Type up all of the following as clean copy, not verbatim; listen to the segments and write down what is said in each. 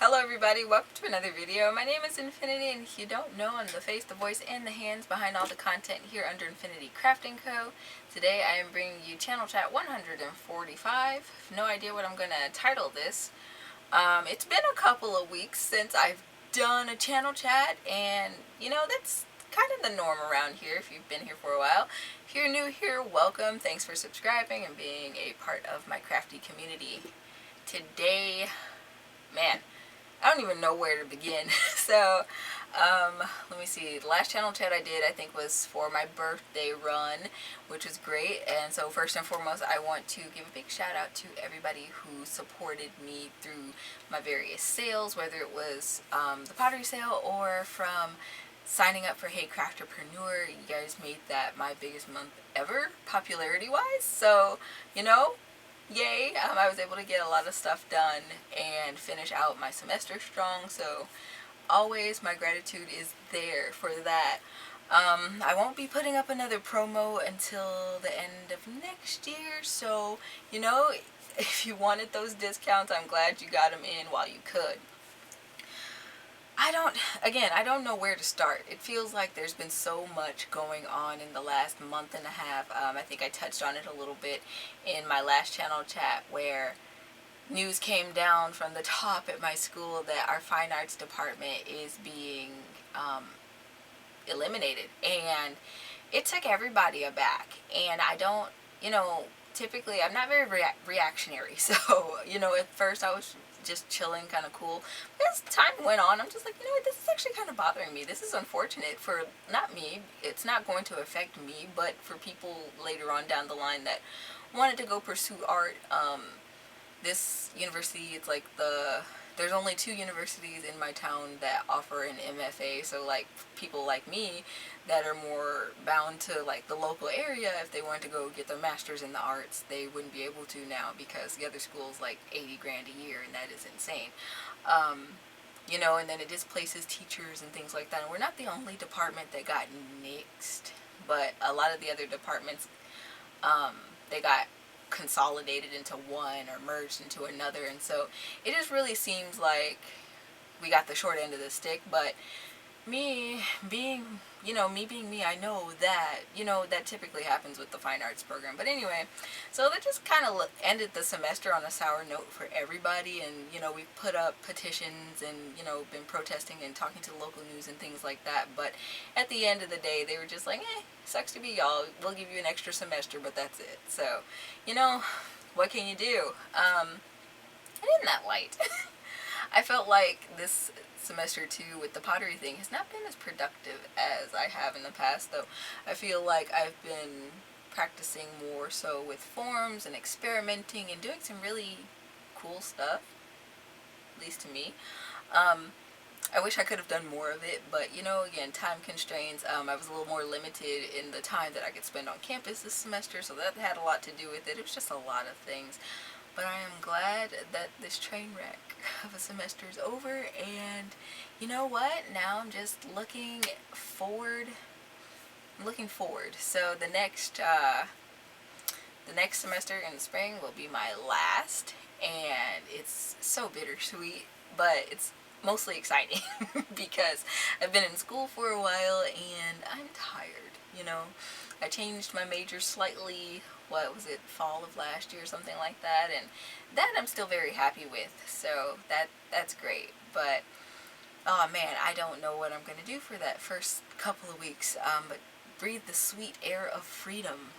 Hello everybody, welcome to another video. My name is Infiniti, and if you don't know, I'm the face, the voice, and the hands behind all the content here under Infiniti Crafting Co. Today I am bringing you Channel Chat 145. No idea what I'm going to title this. It's been a couple of weeks since I've done a channel chat, and you know, that's kind of the norm around here if you've been here for a while. If you're new here, welcome. Thanks for subscribing and being a part of my crafty community. Today, man, I don't even know where to begin. So, let me see. The last channel chat I did, I think, was for my birthday run, which was great. And so, first and foremost, I want to give a big shout out to everybody who supported me through my various sales, whether it was the pottery sale or from signing up for Hey Crafterpreneur. You guys made that my biggest month ever, popularity-wise. So, you know, yay, I was able to get a lot of stuff done and finish out my semester strong, so always my gratitude is there for that. I won't be putting up another promo until the end of next year, so, you know, if you wanted those discounts, I'm glad you got them in while you could. I don't know where to start. It feels like there's been so much going on in the last month and a half. I think I touched on it a little bit in my last channel chat, where news came down from the top at my school that our fine arts department is being eliminated. And it took everybody aback. And I don't, you know, typically I'm not very reactionary. So, you know, at first I was just chilling, kind of cool. As time went on, I'm just like, you know what, this is actually kind of bothering me. This is unfortunate for, not me, it's not going to affect me, but for people later on down the line that wanted to go pursue art. This university, it's like there's only 2 universities in my town that offer an MFA, so like people like me that are more bound to like the local area, if they wanted to go get their master's in the arts, they wouldn't be able to now because the other school's like 80 grand a year, and that is insane. You know, and then it displaces teachers and things like that, and we're not the only department that got nixed, but a lot of the other departments, they got consolidated into one or merged into another, and so it just really seems like we got the short end of the stick. But me being me, I know that, you know, that typically happens with the fine arts program. But anyway, so that just kind of ended the semester on a sour note for everybody. And, you know, we put up petitions and, you know, been protesting and talking to the local news and things like that. But at the end of the day, they were just like, sucks to be y'all. We'll give you an extra semester, but that's it. So, you know, what can you do? And in that light, I felt like this semester too with the pottery thing has not been as productive as I have in the past, though I feel like I've been practicing more so with forms and experimenting and doing some really cool stuff, at least to me. I wish I could have done more of it, but you know, again, time constraints. I was a little more limited in the time that I could spend on campus this semester, so that had a lot to do with it. It was just a lot of things. But I am glad that this train wreck of a semester is over, and you know what? Now I'm just looking forward. So the next semester in the spring will be my last, and it's so bittersweet, but it's mostly exciting because I've been in school for a while and I'm tired, you know. I changed my major slightly, what was it, fall of last year, something like that, and that I'm still very happy with, so that's great. But oh man, I don't know what I'm going to do for that first couple of weeks, but breathe the sweet air of freedom.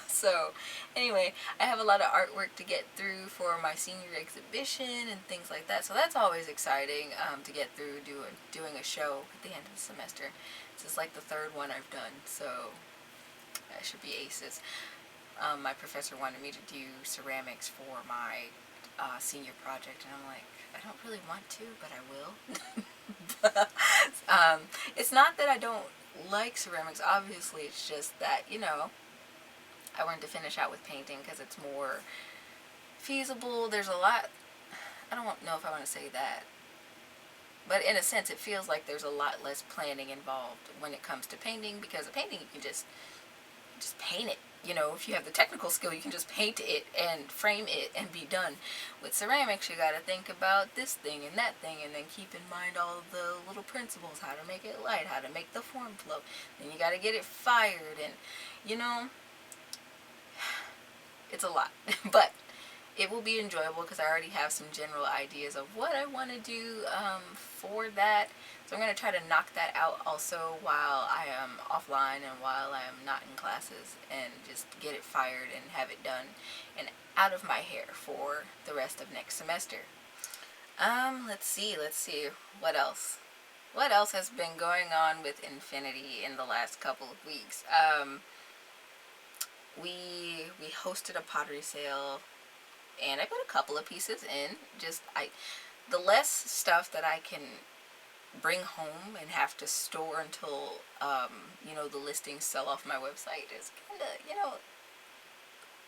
So anyway, I have a lot of artwork to get through for my senior exhibition and things like that, so that's always exciting, to get through doing a show at the end of the semester. This is like the 3rd one I've done, so that should be aces. My professor wanted me to do ceramics for my senior project, and I'm like, I don't really want to, but I will. But, it's not that I don't like ceramics, obviously, it's just that, you know, I wanted to finish out with painting because it's more feasible. There's a lot, I don't know if I want to say that, but in a sense it feels like there's a lot less planning involved when it comes to painting, because a painting you can just paint it, you know, if you have the technical skill, you can just paint it and frame it and be done. With ceramics, you gotta think about this thing and that thing, and then keep in mind all of the little principles, how to make it light, how to make the form flow. Then you gotta get it fired, and, you know, it's a lot. But it will be enjoyable because I already have some general ideas of what I want to do for that. So I'm going to try to knock that out also while I am offline and while I am not in classes, and just get it fired and have it done and out of my hair for the rest of next semester. Let's see. What else? What else has been going on with Infiniti in the last couple of weeks? We hosted a pottery sale, and I put a couple of pieces in. The less stuff that I can bring home and have to store until you know, the listings sell off my website is kind of, you know,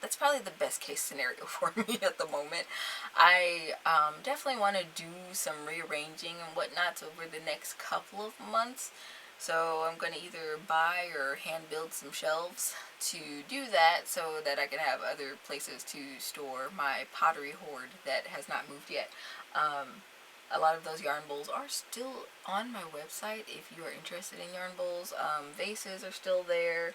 that's probably the best case scenario for me at the moment. I definitely want to do some rearranging and whatnot over the next couple of months. So I'm going to either buy or hand build some shelves to do that, so that I can have other places to store my pottery hoard that has not moved yet. A lot of those yarn bowls are still on my website if you are interested in yarn bowls. Vases are still there.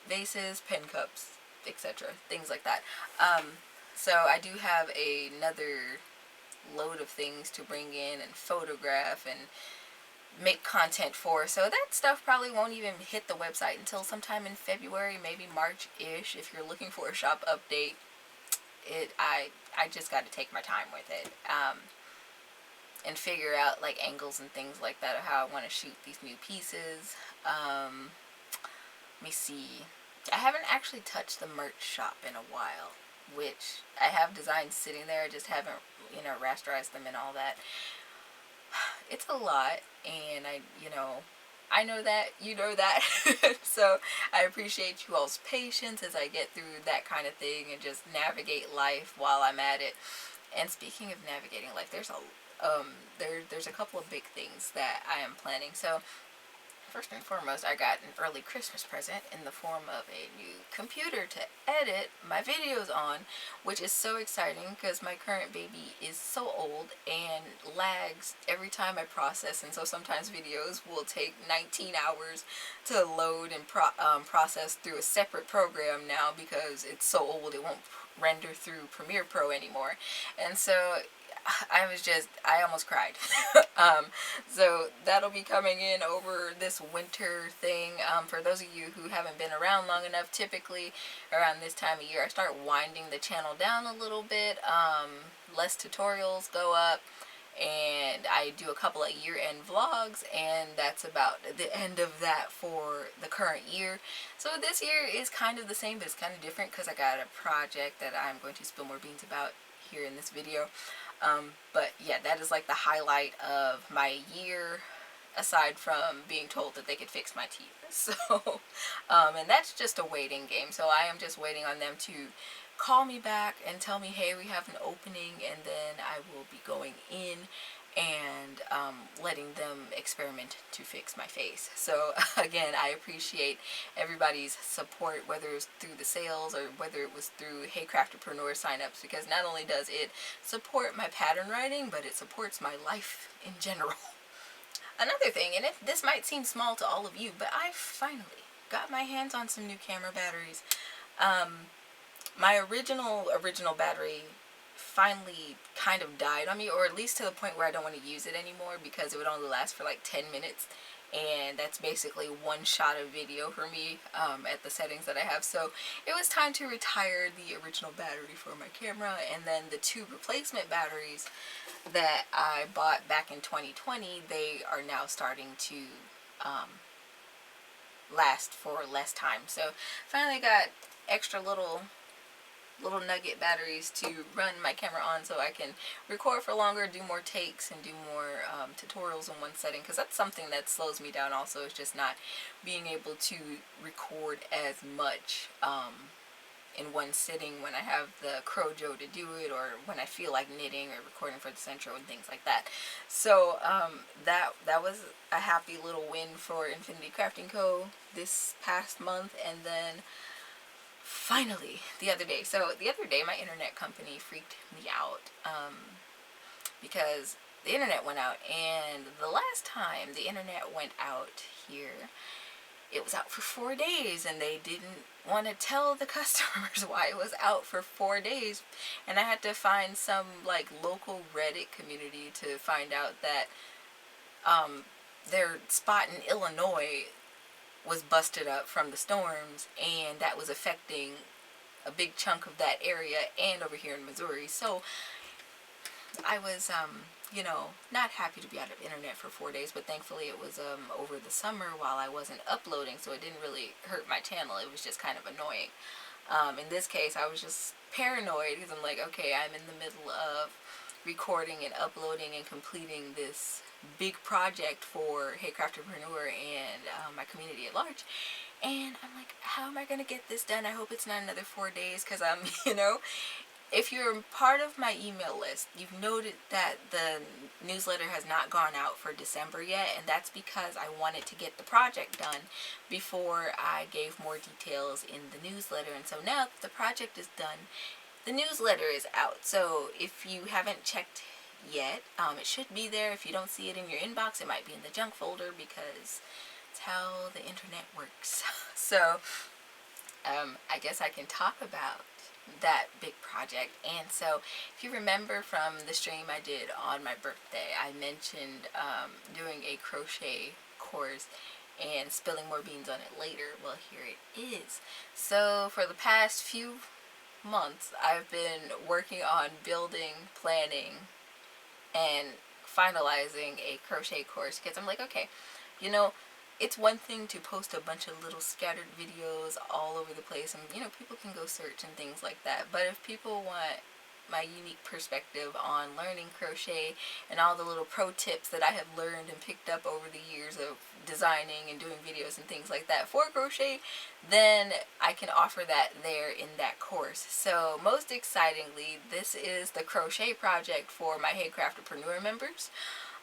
Vases, pen cups, etc. Things like that. So I do have another load of things to bring in and photograph and make content for. So that stuff probably won't even hit the website until sometime in February, maybe March-ish. If you're looking for a shop update, I just got to take my time with it. And figure out like angles and things like that of how I want to shoot these new pieces. Let me see. I haven't actually touched the merch shop in a while, which I have designs sitting there. I just haven't, you know, rasterized them and all that. It's a lot, and I know that, you know that. So I appreciate you all's patience as I get through that kind of thing and just navigate life while I'm at it. And speaking of navigating life, there's a couple of big things that I am planning. So first and foremost, I got an early Christmas present in the form of a new computer to edit my videos on, which is so exciting because my current baby is so old and lags every time I process, and so sometimes videos will take 19 hours to load and process through a separate program now because it's so old it won't render through Premiere Pro anymore. And so I almost cried. So that'll be coming in over this winter thing. For those of you who haven't been around long enough, typically around this time of year I start winding the channel down a little bit. Less tutorials go up, and I do a couple of year-end vlogs, and that's about the end of that for the current year. So this year is kind of the same, but it's kind of different because I got a project that I'm going to spill more beans about here in this video. But yeah, that is like the highlight of my year, aside from being told that they could fix my teeth. So, and that's just a waiting game. So I am just waiting on them to call me back and tell me, hey, we have an opening, and then I will be going in and letting them experiment to fix my face. So again, I appreciate everybody's support, whether it was through the sales or whether it was through Hey Crafterpreneur signups, because not only does it support my pattern writing, but it supports my life in general. Another thing, and this might seem small to all of you, but I finally got my hands on some new camera batteries. My original battery finally kind of died on me, or at least to the point where I don't want to use it anymore because it would only last for like 10 minutes, and that's basically one shot of video for me at the settings that I have. So it was time to retire the original battery for my camera, and then the two replacement batteries that I bought back in 2020, they are now starting to last for less time. So finally got extra little nugget batteries to run my camera on, so I can record for longer, do more takes, and do more tutorials in one setting, because that's something that slows me down also, is just not being able to record as much in one sitting when I have the Crochet to do it, or when I feel like knitting or recording for the Centro and things like that. So that was a happy little win for Infiniti Crafting Co. this past month. And then finally, the other day. So the other day, my internet company freaked me out because the internet went out, and the last time the internet went out here, it was out for 4 days, and they didn't want to tell the customers why it was out for 4 days. And I had to find some like local Reddit community to find out that their spot in Illinois was busted up from the storms, and that was affecting a big chunk of that area and over here in Missouri. So I was not happy to be out of internet for 4 days, but thankfully it was over the summer while I wasn't uploading, so it didn't really hurt my channel. It was just kind of annoying. In this case, I was just paranoid because I'm like, okay, I'm in the middle of recording and uploading and completing this big project for Hey Crafterpreneur and my community at large. And I'm like, how am I going to get this done? I hope it's not another 4 days, because I'm, if you're part of my email list, you've noted that the newsletter has not gone out for December yet, and that's because I wanted to get the project done before I gave more details in the newsletter. And so now that the project is done, the newsletter is out. So if you haven't checked yet, it should be there. If you don't see it in your inbox, it might be in the junk folder, because it's how the internet works. So I guess I can talk about that big project. And so if you remember from the stream I did on my birthday, I mentioned doing a crochet course and spilling more beans on it later. Well, here it is. So for the past few months, I've been working on building, planning, and finalizing a crochet course, because I'm like, okay, it's one thing to post a bunch of little scattered videos all over the place, and people can go search and things like that. But if people want my unique perspective on learning crochet and all the little pro tips that I have learned and picked up over the years of designing and doing videos and things like that for crochet, then I can offer that there in that course. So most excitingly, this is the crochet project for my Hey Crafterpreneur members.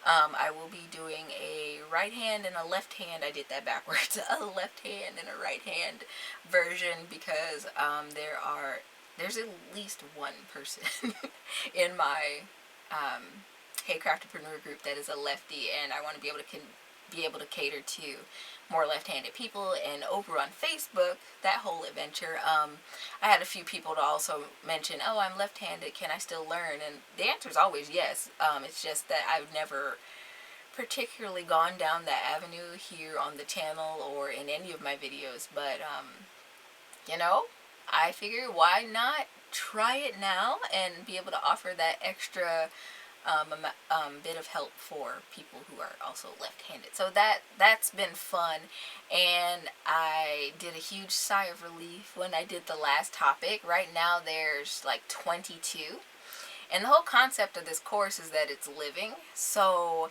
I will be doing a right hand and a left hand. I did that backwards. A left hand and a right hand version, because there's at least one person in my Hey Crafterpreneur group that is a lefty, and I want to be able to cater to more left-handed people. And over on Facebook, that whole adventure, I had a few people to also mention, oh, I'm left-handed, can I still learn? And the answer is always yes. It's just that I've never particularly gone down that avenue here on the channel or in any of my videos. But I figured, why not try it now and be able to offer that extra bit of help for people who are also left-handed. So that's been fun, and I did a huge sigh of relief when I did the last topic. Right now there's like 22, and the whole concept of this course is that it's living. So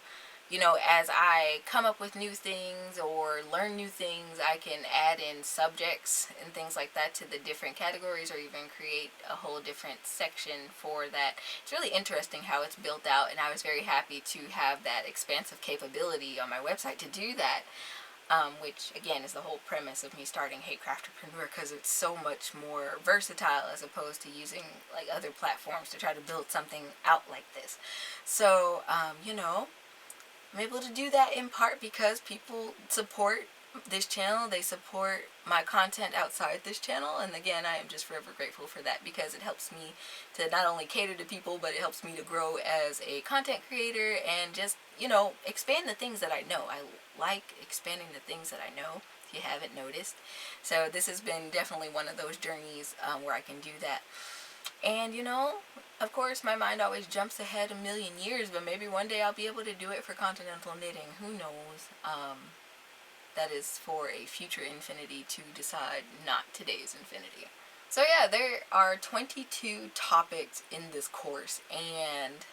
as I come up with new things or learn new things, I can add in subjects and things like that to the different categories, or even create a whole different section for that. It's really interesting how it's built out, and I was very happy to have that expansive capability on my website to do that, which again is the whole premise of me starting Hey Crafterpreneur, because it's so much more versatile as opposed to using like other platforms to try to build something out like this. So I'm able to do that in part because people support this channel. They support my content outside this channel, and again, I am just forever grateful for that, because it helps me to not only cater to people, but it helps me to grow as a content creator and just expand the things that I know. I like expanding the things that I know, if you haven't noticed. So this has been definitely one of those journeys where I can do that. And of course, my mind always jumps ahead a million years, but maybe one day I'll be able to do it for continental knitting. Who knows? That is for a future Infiniti to decide, not today's Infiniti. So yeah, there are 22 topics in this course, and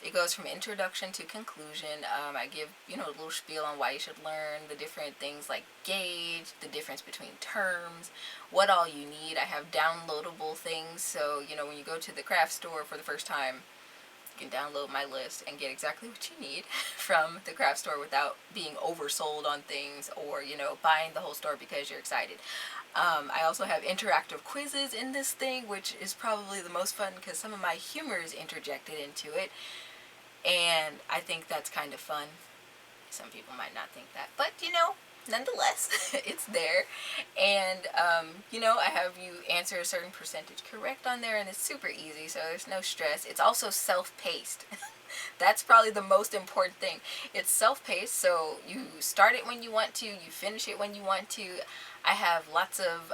it goes from introduction to conclusion. I give, a little spiel on why you should learn, the different things like gauge, the difference between terms, what all you need. I have downloadable things, so, when you go to the craft store for the first time, You can download my list and get exactly what you need from the craft store without being oversold on things, or, you know, buying the whole store because you're excited. I also have interactive quizzes in this thing, which is probably the most fun because some of my humor is interjected into it, and I think that's kind of fun. Some people might not think that, but you know, nonetheless, it's there. And you know, I have you answer a certain percentage correct on there, and it's super easy, so there's no stress. It's also self-paced. That's probably the most important thing. It's self-paced, so you start it when you want to, you finish it when you want to. I have lots of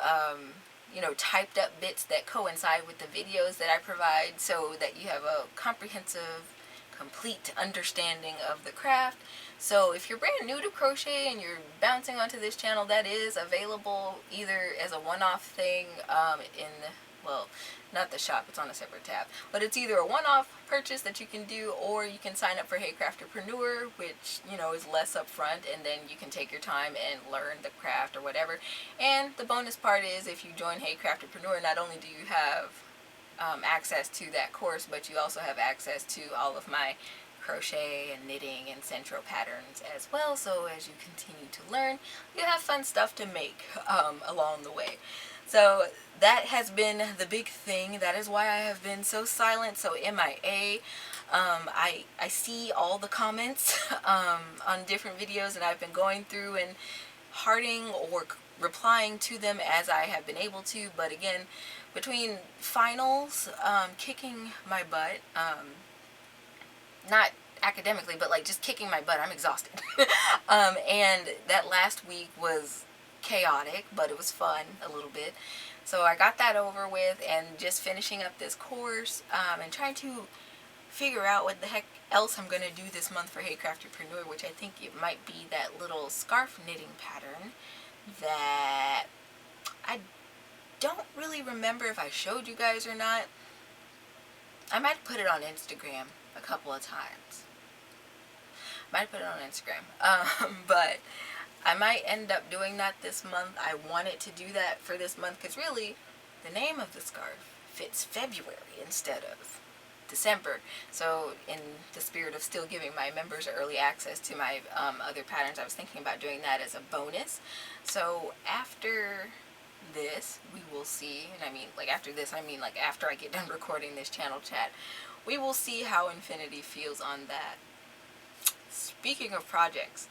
you know, typed up bits that coincide with the videos that I provide, so that you have a comprehensive, complete understanding of the craft. So if you're brand new to crochet and you're bouncing onto this channel, that is available either as a one-off thing in, well, not the shop, it's on a separate tab, but it's either a one-off purchase that you can do, or you can sign up for Hey Crafterpreneur, which, you know, is less upfront, and then you can take your time and learn the craft or whatever. And the bonus part is, if you join Hey Crafterpreneur, not only do you have access to that course, but you also have access to all of my crochet and knitting and centro patterns as well. So as you continue to learn, you have fun stuff to make along the way. So that has been the big thing. That is why I have been so silent, so MIA. I see all the comments on different videos, and I've been going through and hearting or replying to them as I have been able to. But again, between finals, kicking my butt, not academically, but like just kicking my butt, I'm exhausted. And that last week was chaotic, but it was fun a little bit. So I got that over with, and just finishing up this course, and trying to figure out what the heck else I'm going to do this month for Hey Crafterpreneur, which I think it might be that little scarf knitting pattern that I don't really remember if I showed you guys or not. I might have put it on Instagram a couple of times. Might put it on Instagram. But I might end up doing that this month. I wanted to do that for this month because really the name of the scarf fits February instead of December. So in the spirit of still giving my members early access to my other patterns, I was thinking about doing that as a bonus. So after this, we will see, and I mean like after this, I mean like after I get done recording this channel chat, we will see how Infiniti feels on that. Speaking of projects,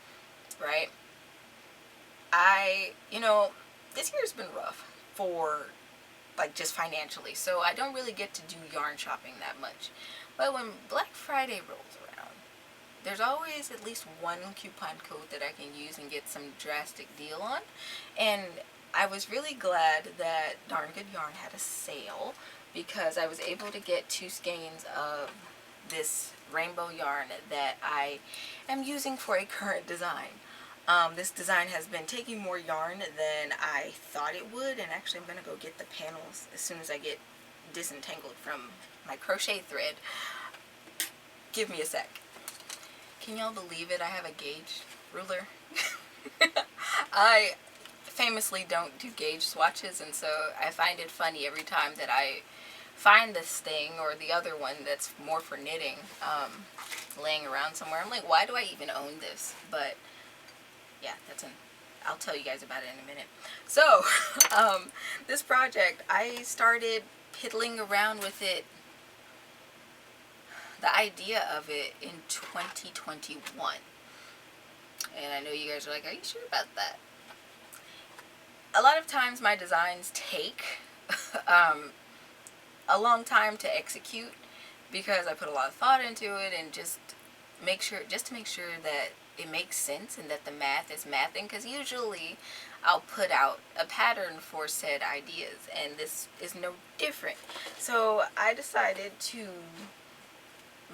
right, you know, this year's been rough for like just financially, so I don't really get to do yarn shopping that much. But when Black Friday rolls around, there's always at least one coupon code that I can use and get some drastic deal on. And I was really glad that Darn Good Yarn had a sale, because I was able to get 2 skeins of this rainbow yarn that I am using for a current design. This design has been taking more yarn than I thought it would, and actually I'm going to go get the panels as soon as I get disentangled from my crochet thread. Give me a sec. Can y'all believe it? I have a gauge ruler. I famously don't do gauge swatches, and so I find it funny every time that I find this thing or the other one that's more for knitting laying around somewhere. I'm like, why do I even own this? But yeah, I'll tell you guys about it in a minute. So this project, I started piddling around with it, the idea of it, in 2021. And I know you guys are like, are you sure about that? A lot of times my designs take a long time to execute, because I put a lot of thought into it, and just to make sure that it makes sense and that the math is mathing, because usually I'll put out a pattern for said ideas, and this is no different. So I decided to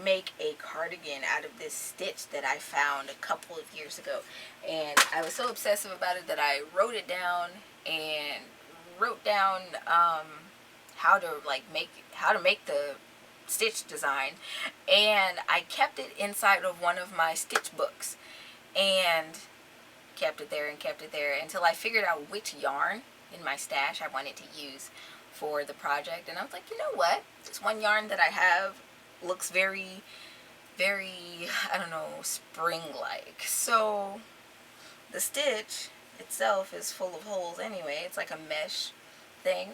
make a cardigan out of this stitch that I found a couple of years ago, and I was so obsessive about it that I wrote it down and wrote down how to make the stitch design, and I kept it inside of one of my stitch books, and kept it there until I figured out which yarn in my stash I wanted to use for the project. And I was like, you know what, this one yarn that I have looks very, very, I don't know, spring-like. So the stitch itself is full of holes anyway. It's like a mesh thing.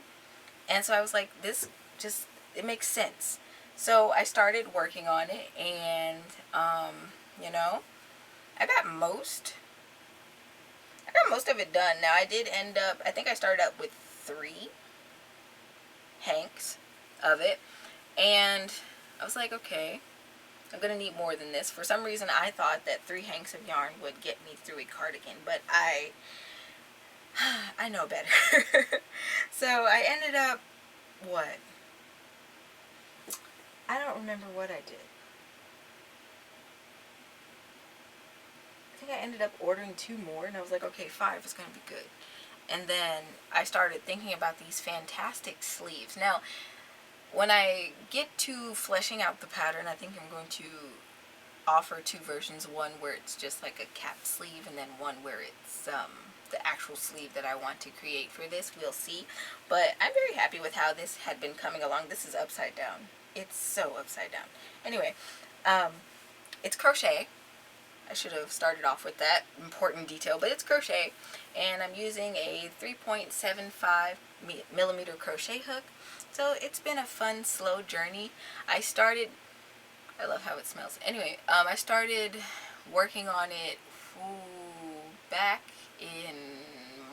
And so I was like, this just, it makes sense. So I started working on it, and, you know, I got most of it done. Now I did end up, I think I started up with 3 hanks of it, and I was like, okay, I'm going to need more than this. For some reason, I thought that 3 hanks of yarn would get me through a cardigan, but I know better. So I ended up, what? I don't remember what I did. I think I ended up ordering 2 more, and I was like, okay, 5 is going to be good. And then I started thinking about these fantastic sleeves. Now, when I get to fleshing out the pattern, I think I'm going to offer 2 versions. One where it's just like a cap sleeve, and then one where it's the actual sleeve that I want to create for this. We'll see. But I'm very happy with how this had been coming along. This is upside down. It's so upside down. Anyway, it's crochet. I should have started off with that important detail, but it's crochet, and I'm using a 3.75 millimeter crochet hook. So it's been a fun, slow journey. I love how it smells. Anyway, I started working on it back in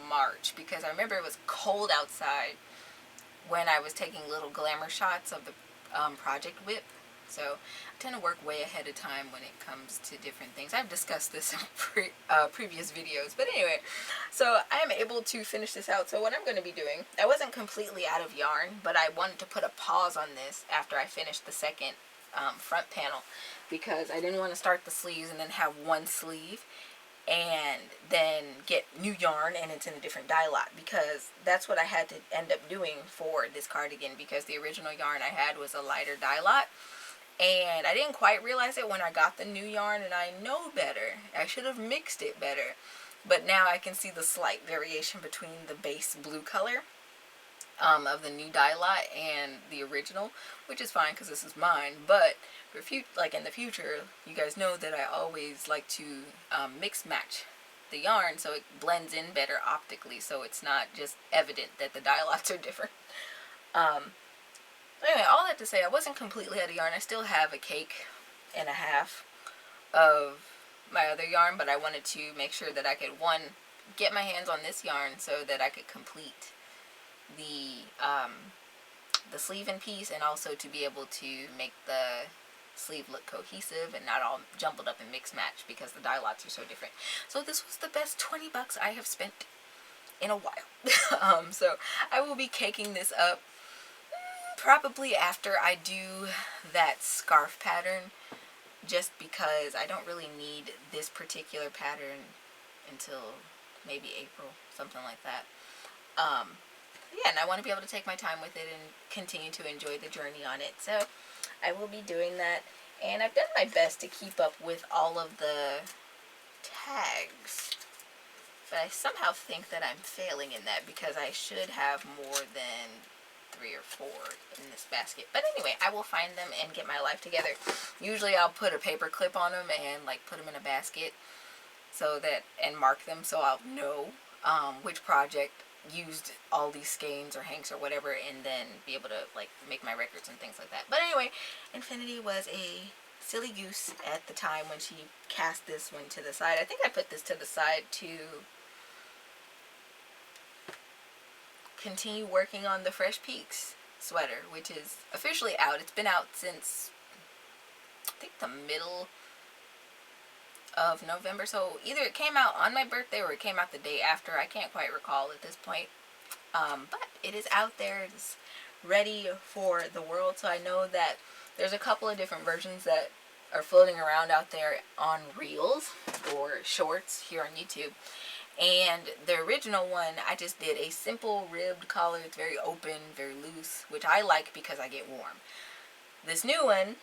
March, because I remember it was cold outside when I was taking little glamour shots of the project whip. So I tend to work way ahead of time when it comes to different things. I've discussed this in previous videos. But anyway, so I am able to finish this out. So what I'm going to be doing, I wasn't completely out of yarn, but I wanted to put a pause on this after I finished the second front panel, because I didn't want to start the sleeves and then have one sleeve and then get new yarn and it's in a different dye lot, because that's what I had to end up doing for this cardigan, because the original yarn I had was a lighter dye lot. And I didn't quite realize it when I got the new yarn, and I know better. I should have mixed it better. But now I can see the slight variation between the base blue color of the new dye lot and the original, which is fine because this is mine. But for like in the future, you guys know that I always like to mix match the yarn so it blends in better optically, so it's not just evident that the dye lots are different. Anyway, all that to say, I wasn't completely out of yarn. I still have a cake and a half of my other yarn, but I wanted to make sure that I could, one, get my hands on this yarn so that I could complete the sleeve in piece, and also to be able to make the sleeve look cohesive and not all jumbled up and mix match, because the dye lots are so different. So this was the best 20 bucks I have spent in a while. So I will be caking this up probably after I do that scarf pattern, just because I don't really need this particular pattern until maybe April, something like that. Yeah, and I want to be able to take my time with it and continue to enjoy the journey on it. So I will be doing that, and I've done my best to keep up with all of the tags, but I somehow think that I'm failing in that, because I should have more than 3 or 4 in this basket. But anyway, I will find them and get my life together. Usually I'll put a paper clip on them and like put them in a basket so that, and mark them so I'll know which project used all these skeins or hanks or whatever, and then be able to like make my records and things like that. But anyway, Infiniti was a silly goose at the time when she cast this one to the side. I think I put this to the side to continue working on the Fresh Peaks sweater, which is officially out. It's been out since I think the middle of November, so either it came out on my birthday or it came out the day after. I can't quite recall at this point, but it is out there. It's ready for the world. So I know that there's a couple of different versions that are floating around out there on Reels or Shorts here on YouTube. And the original one, I just did a simple ribbed collar. It's very open, very loose, which I like because I get warm. This new one,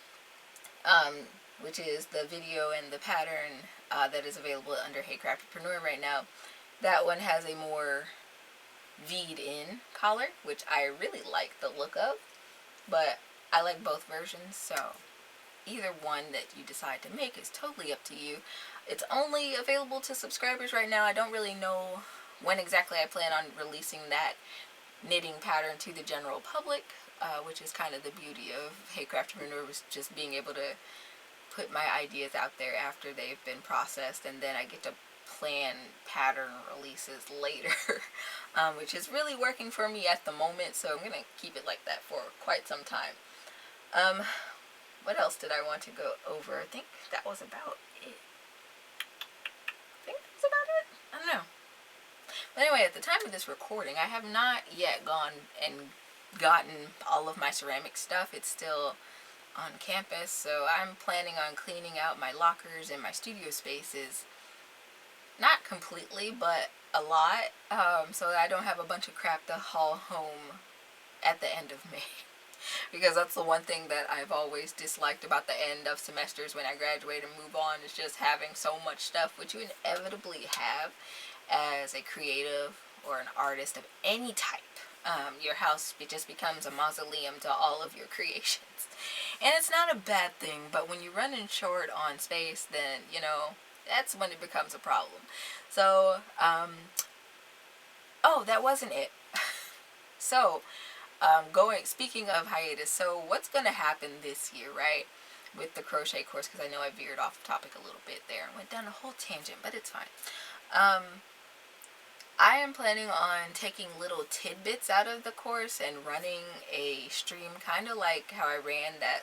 which is the video and the pattern that is available under Hey Craftpreneur right now, that one has a more V'd in collar, which I really like the look of, but I like both versions, so either one that you decide to make is totally up to you. It's only available to subscribers right now. I don't really know when exactly I plan on releasing that knitting pattern to the general public, which is kind of the beauty of Hey Craftpreneur, was just being able to put my ideas out there after they've been processed, and then I get to plan pattern releases later, which is really working for me at the moment, so I'm going to keep it like that for quite some time. What else did I want to go over? I think that was about it. I don't know. But anyway, at the time of this recording, I have not yet gone and gotten all of my ceramic stuff. It's still on campus, so I'm planning on cleaning out my lockers and my studio spaces. Not completely, but a lot, so that I don't have a bunch of crap to haul home at the end of May. Because that's the one thing that I've always disliked about the end of semesters when I graduate and move on, is just having so much stuff, which you inevitably have as a creative or an artist of any type. Your house just becomes a mausoleum to all of your creations. And it's not a bad thing, but when you're running short on space, then, you know, that's when it becomes a problem. So, oh, that wasn't it. So, speaking of hiatus, so what's going to happen this year, right, with the crochet course, because I know I veered off topic a little bit there and went down a whole tangent, but it's fine. I am planning on taking little tidbits out of the course and running a stream, kind of like how I ran that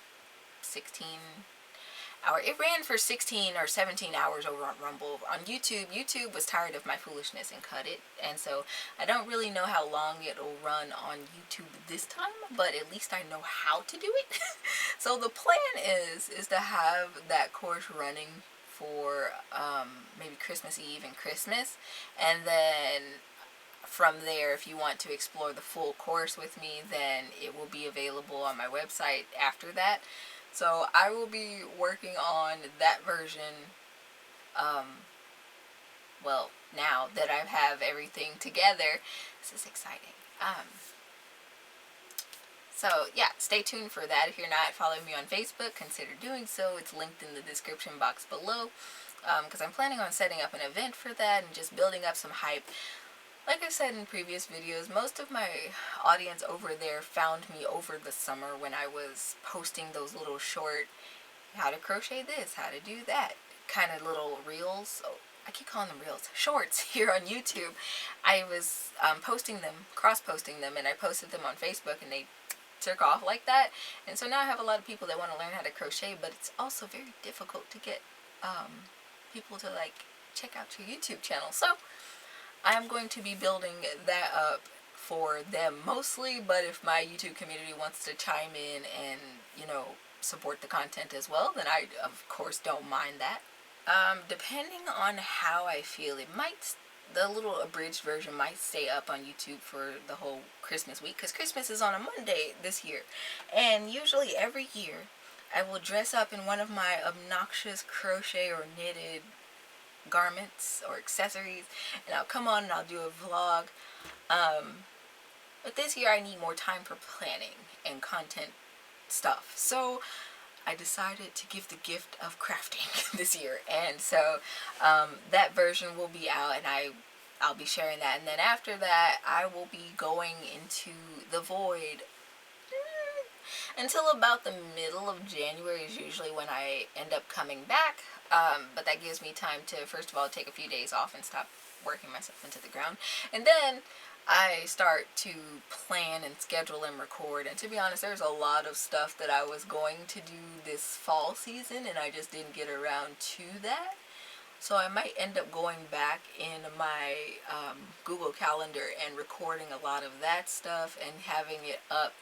16-hour. It ran for 16 or 17 hours over on Rumble. On YouTube, YouTube was tired of my foolishness and cut it. And so I don't really know how long it'll run on YouTube this time, but at least I know how to do it. So the plan is to have that course running for maybe Christmas Eve and Christmas, and then from there, if you want to explore the full course with me, then it will be available on my website after that. So I will be working on that version, well, now that I have everything together. This is exciting. So yeah, stay tuned for that. If you're not following me on Facebook, consider doing so. It's linked in the description box below, because I'm planning on setting up an event for that and just building up some hype. Like I said in previous videos, most of my audience over there found me over the summer when I was posting those little short, how to crochet this, how to do that, kind of little reels. Oh, I keep calling them reels, shorts here on YouTube. I was posting them, cross-posting them, and I posted them on Facebook, and they took off like that. And so now I have a lot of people that want to learn how to crochet, but it's also very difficult to get people to like check out your YouTube channel. So I'm going to be building that up for them mostly, but if my YouTube community wants to chime in and, you know, support the content as well, then I of course don't mind that. Depending on how I feel, the little abridged version might stay up on YouTube for the whole Christmas week, because Christmas is on a Monday this year. And usually every year I will dress up in one of my obnoxious crochet or knitted garments or accessories, and I'll come on and I'll do a vlog. But this year I need more time for planning and content stuff. So I decided to give the gift of crafting this year, and so that version will be out, and I'll be sharing that. And then after that, I will be going into the void until about the middle of January is usually when I end up coming back. But that gives me time to, first of all, take a few days off and stop working myself into the ground, and then I start to plan and schedule and record. And to be honest, there's a lot of stuff that I was going to do this fall season, and I just didn't get around to that. So I might end up going back in my Google Calendar and recording a lot of that stuff and having it up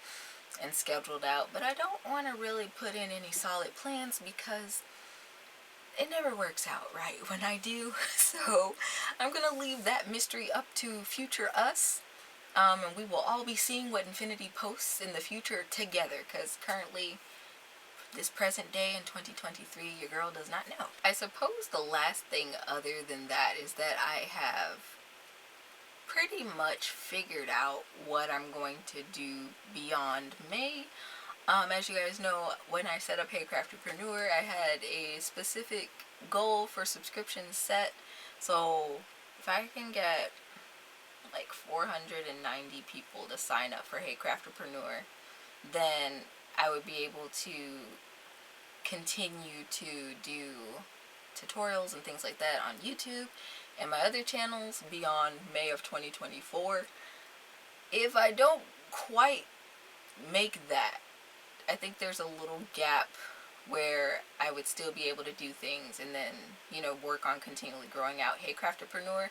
and scheduled out. But I don't want to really put in any solid plans because it never works out right when I do. So I'm going to leave that mystery up to future us. And we will all be seeing what Infiniti posts in the future together, because currently, this present day in 2023, your girl does not know. I suppose the last thing other than that is that I have pretty much figured out what I'm going to do beyond May. As you guys know, when I set up Hey Craftypreneur, I had a specific goal for subscriptions set. So if I can get like 490 people to sign up for Hey Craftypreneur, then I would be able to continue to do tutorials and things like that on YouTube and my other channels beyond May of 2024. If I don't quite make that, I think there's a little gap where I would still be able to do things and then, work on continually growing out Hey Craftypreneur.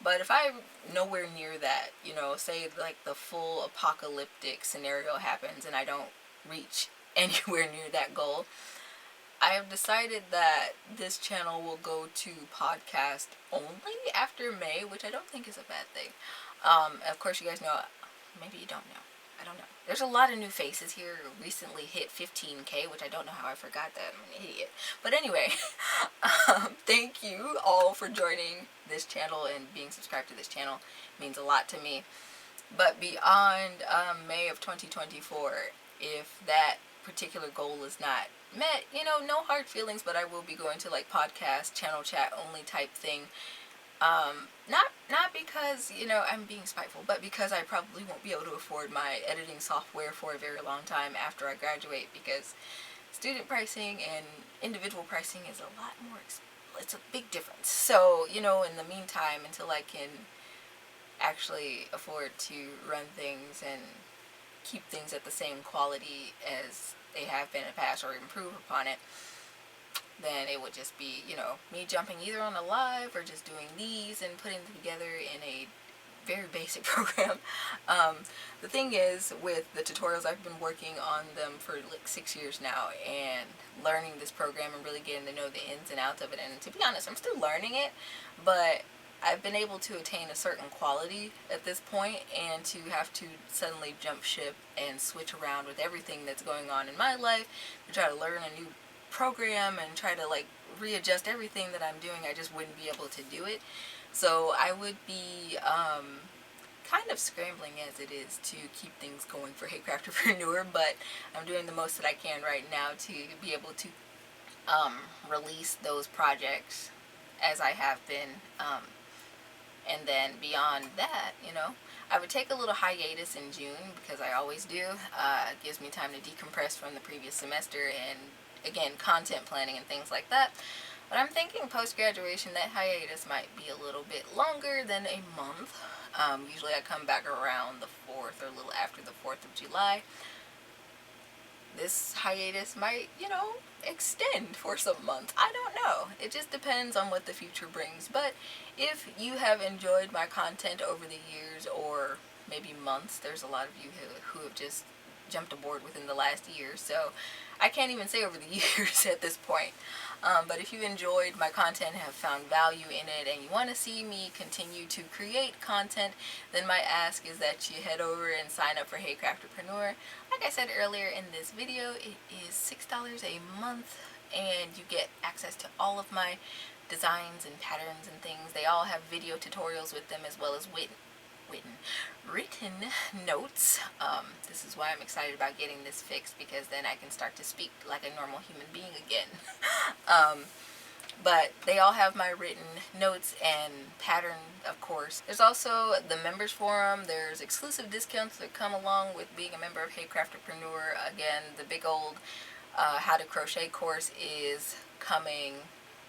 But if I'm nowhere near that, say like the full apocalyptic scenario happens and I don't reach anywhere near that goal, I have decided that this channel will go to podcast only after May, which I don't think is a bad thing. Of course, you guys know, maybe you don't know. I don't know. There's a lot of new faces here. Recently hit 15K, which I don't know how I forgot that. I'm an idiot. But anyway, thank you all for joining this channel and being subscribed to this channel. It means a lot to me. But beyond May of 2024, if that particular goal is not met, no hard feelings, but I will be going to like podcast, channel chat only type thing. Not because, I'm being spiteful, but because I probably won't be able to afford my editing software for a very long time after I graduate, because student pricing and individual pricing is a lot more, it's a big difference. So, in the meantime, until I can actually afford to run things and keep things at the same quality as they have been in the past or improve upon it, then it would just be, me jumping either on a live or just doing these and putting them together in a very basic program. The thing is, with the tutorials, I've been working on them for like 6 years now and learning this program and really getting to know the ins and outs of it. And to be honest, I'm still learning it, but I've been able to attain a certain quality at this point, and to have to suddenly jump ship and switch around with everything that's going on in my life to try to learn a new program and try to like readjust everything that I'm doing, I just wouldn't be able to do it. So I would be kind of scrambling as it is to keep things going for Hey Craftypreneur, but I'm doing the most that I can right now to be able to release those projects as I have been. And then beyond that, I would take a little hiatus in June, because I always do. It gives me time to decompress from the previous semester and, again, content planning and things like that. But I'm thinking post-graduation that hiatus might be a little bit longer than a month. Usually I come back around the 4th or a little after the 4th of July. This hiatus might, extend for some months. I don't know. It just depends on what the future brings. But if you have enjoyed my content over the years, or maybe months, there's a lot of you who have just jumped aboard within the last year, so I can't even say over the years at this point. But if you enjoyed my content, have found value in it, and you want to see me continue to create content, then my ask is that you head over and sign up for Hey Craftypreneur. Like I said earlier in this video, it is $6 a month, and you get access to all of my designs and patterns and things. They all have video tutorials with them, as well as written notes. This is why I'm excited about getting this fixed, because then I can start to speak like a normal human being again. But they all have my written notes and pattern, of course. There's also the members forum. There's exclusive discounts that come along with being a member of Hey Craftypreneur. Again, the big old how to crochet course is coming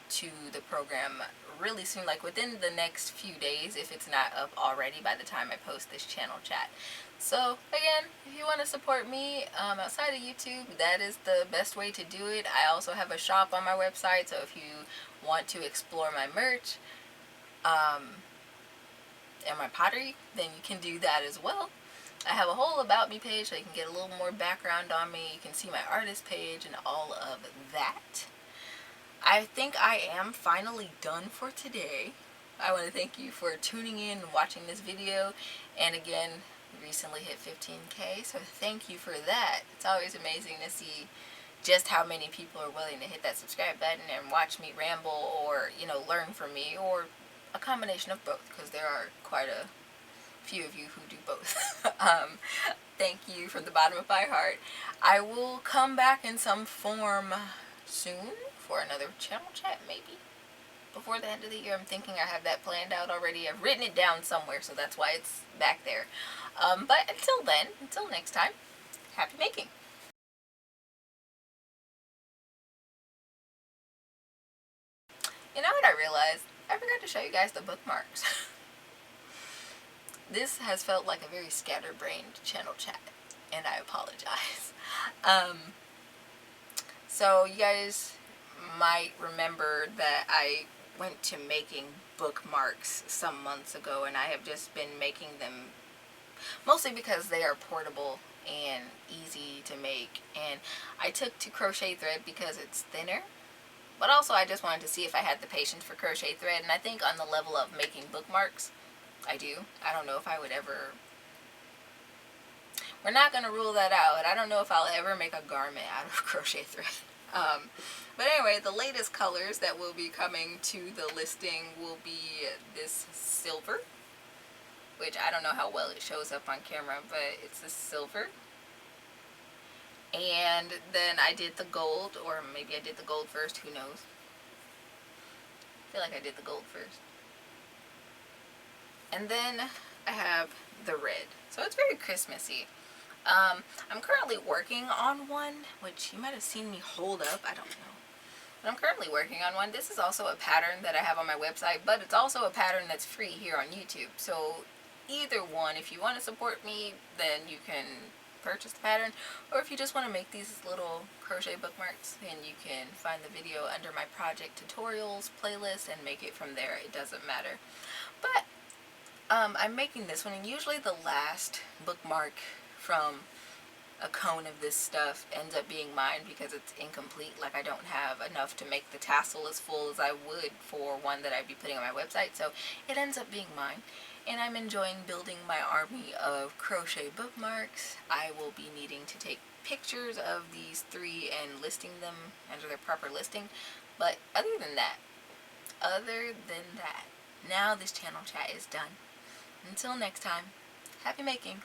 to the program really soon, like within the next few days, if it's not up already by the time I post this channel chat. So again, if you want to support me outside of YouTube, that is the best way to do it. I also have a shop on my website, so if you want to explore my merch and my pottery, then you can do that as well. I have a whole about me page, so you can get a little more background on me. You can see my artist page and all of that. I think I am finally done for today. I want to thank you for tuning in and watching this video. And again, recently hit 15K, so thank you for that. It's always amazing to see just how many people are willing to hit that subscribe button and watch me ramble, or, learn from me, or a combination of both, because there are quite a few of you who do both. thank you from the bottom of my heart. I will come back in some form soon for another channel chat, maybe before the end of the year. I'm thinking I have that planned out already. I've written it down somewhere, so that's why it's back there. But until then, until next time, happy making. You know what I realized? I forgot to show you guys the bookmarks. This has felt like a very scatterbrained channel chat, and I apologize. So you guys might remember that I went to making bookmarks some months ago, and I have just been making them mostly because they are portable and easy to make. And I took to crochet thread because it's thinner, but also I just wanted to see if I had the patience for crochet thread. And I think on the level of making bookmarks, I do. I don't know if I would ever, we're not going to rule that out. I don't know if I'll ever make a garment out of crochet thread. But anyway, the latest colors that will be coming to the listing will be this silver, which I don't know how well it shows up on camera, but it's this silver. And then I did the gold, or maybe I did the gold first, who knows. I feel like I did the gold first. And then I have the red. So it's very Christmassy. I'm currently working on one, which you might have seen me hold up, I don't know. But I'm currently working on one. This is also a pattern that I have on my website, but it's also a pattern that's free here on YouTube. So either one, if you want to support me, then you can purchase the pattern, or if you just want to make these little crochet bookmarks, then you can find the video under my project tutorials playlist and make it from there. It doesn't matter. But I'm making this one, and usually the last bookmark from a cone of this stuff ends up being mine because it's incomplete. Like, I don't have enough to make the tassel as full as I would for one that I'd be putting on my website, so it ends up being mine. And I'm enjoying building my army of crochet bookmarks. I will be needing to take pictures of these 3 and listing them under their proper listing. But other than that, now this channel chat is done. Until next time, happy making.